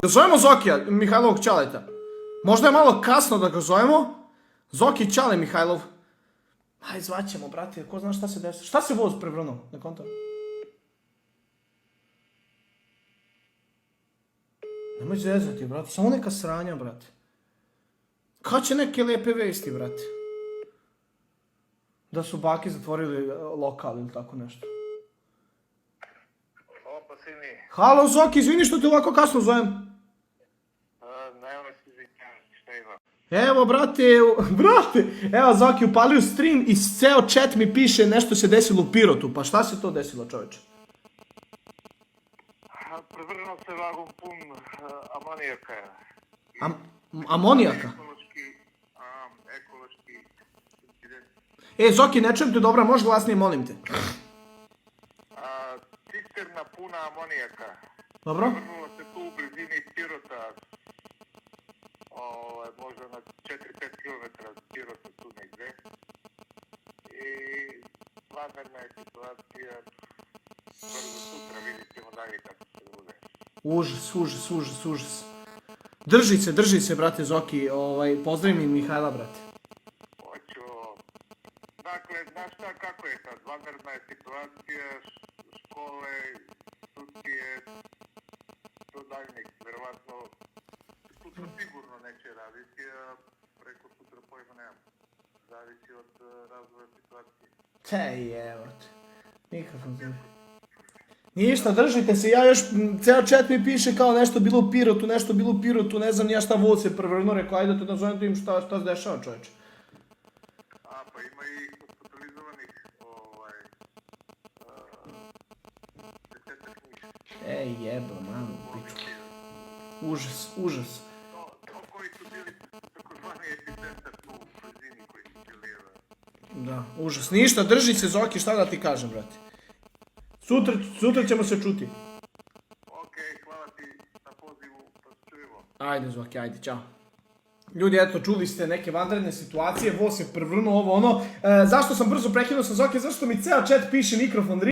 Zovemo Zokija, Mihajlovog Ćaleta. Možda je malo kasno da ga zovemo. Zoki Ćale Mihajlov. Aj, zvaćemo, brate, ko zna šta se desi. Šta se voz prevrnuo? Ne kontam. Nemoj zezati, brate, samo neka sranja, brate. Kad će neke lijepe vesti, brate? Da su baki zatvorili lokal ili tako nešto. Opa, sini. Halo, Zoki, izvini što te ovako kasno zovem. Nemoj se izvinjavati, šta ima? Evo, brate, evo Zoki, upalio stream i ceo chat mi piše nešto se desilo u Pirotu. Pa šta se to desilo, čoveče? Prevrnuo se vagon pun amonijaka. Amonijaka? Ekološki incident. Zoki, ne čujem te dobro, možeš glasnije, molim te. Cisterna puna amonijaka. Dobro? Prevrnulo se tu u blizini Pirota. Možda na 4-5 km od Pirota tu negde. I vanredna je situacija. Prvo sutra vidit ćemo dalje kako se bude. Užas. Drži se, brate Zoki, pozdravi mi Mihajla, brate. Hoću. Dakle, znaš šta, kako je sad? Vanredna je situacija, škole, sudije, do daljnjeg, verovatno, sutra sigurno neće raditi, a preko sutra pojma nemam. Zavisi od razvoja situacije. Evo te. Mikrofon se. Ništa, držite se, ja još, ceo chat mi piše kao nešto bilo u Pirotu, ne znam ja šta voz se prevrnuo, rekao ajde da te nazovem da im šta se dešava, čoveče. Pa ima i hospitalizovanih, desetak njih. Jebo, mamu, pičku. Užas. To koji su bili takozvani epicentar tu u blizini koji su bili, Da, užas. Ništa, drži se Zoki, šta da ti kažem, brate. Sutra ćemo se čuti. Okej, hvala ti na pozivu, pa se čujemo. Ajde Zoki, ajde, čao. Ljudi, eto, čuli ste neke vanredne situacije, voz se prevrnuo ovo ono. Zašto sam brzo prekinuo sa Zoki? Zašto mi ceo chat piše mikrofon